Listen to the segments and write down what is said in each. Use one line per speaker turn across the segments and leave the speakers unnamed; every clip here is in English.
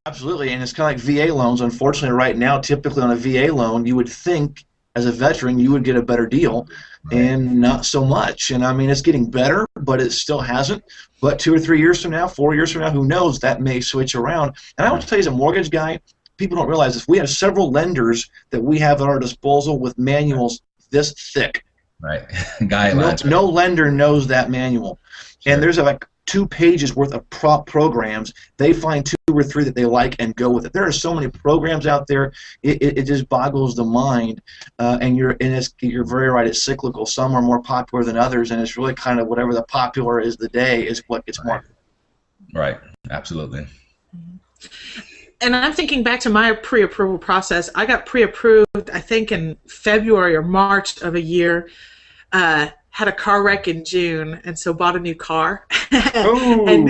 Absolutely, and it's kind of like VA loans. Unfortunately, right now, typically on a VA loan, you would think as a veteran you would get a better deal,
Right.
and not so much. And I mean, it's getting better, but it still hasn't. But 2 or 3 years from now, 4 years from now, who knows? That may switch around. And I want to tell you, as a mortgage guy, people don't realize this. We have several lenders that we have at our disposal with manuals this thick.
Right.
No,
Guidelines. Right.
no lender knows that manual. And
Sure.
there's like 2 pages worth of programs. They find 2 or 3 that they like and go with it. There are so many programs out there. It just boggles the mind. You're very right. It's cyclical. Some are more popular than others, and it's really kind of whatever the popular is the day is what gets
Right.
marketed.
Right. Absolutely.
And I'm thinking back to my pre-approval process. I got pre-approved, I think, in February or March of a year. Had a car wreck in June, and so bought a new car. And
Oh,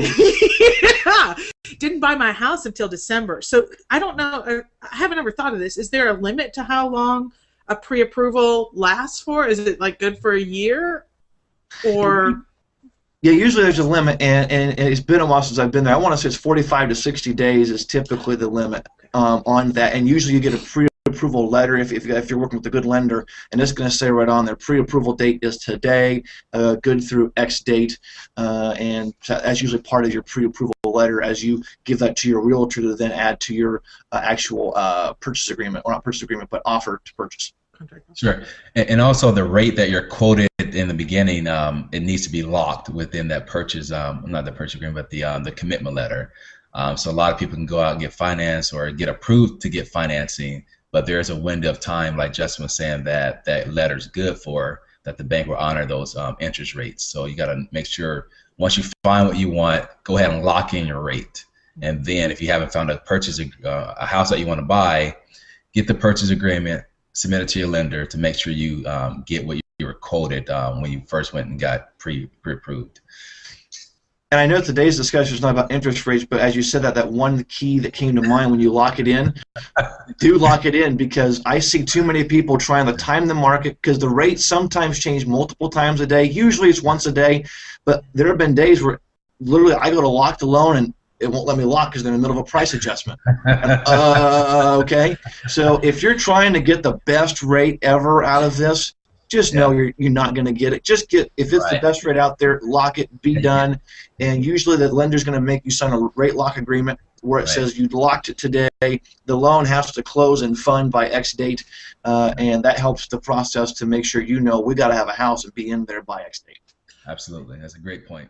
yeah, didn't buy my house until December. So I don't know. I haven't ever thought of this. Is there a limit to how long a pre-approval lasts for? Is it like good for a year, or
yeah, usually there's a limit, and it's been a while since I've been there. I want to say it's 45 to 60 days is typically the limit on that, and usually you get a pre-approval letter if you're working with a good lender, and it's going to say right on there, pre-approval date is today, good through X date, and so that's usually part of your pre-approval letter as you give that to your realtor to then add to your actual purchase agreement, or not purchase agreement, but offer to purchase.
contract?
Sure. And also the rate that you're quoted in the beginning, it needs to be locked within that purchase, not the purchase agreement, but the commitment letter. So a lot of people can go out and get finance or get approved to get financing, but there's a window of time, like Justin was saying, that that letter's good for, that the bank will honor those interest rates. So you got to make sure once you find what you want, go ahead and lock in your rate. And then if you haven't found a house that you want to buy, get the purchase agreement, submit it to your lender to make sure you get what you were quoted when you first went and got pre-approved.
And I know today's discussion is not about interest rates, but as you said that one key that came to mind when you lock it in, do lock it in, because I see too many people trying to time the market, because the rates sometimes change multiple times a day. Usually it's once a day, but there have been days where literally I go to lock the loan and it won't let me lock because they're in the middle of a price adjustment. Okay? So if you're trying to get the best rate ever out of this, just know you're not going to get it. Just get, if it's the
Right.
best rate out there, lock it, be done. And usually the lender's going to make you sign a rate lock agreement where it
Right.
says you locked it today, the loan has to close and fund by X date, and that helps the process to make sure you know we got to have a house and be in there by X date.
Absolutely. That's a great point.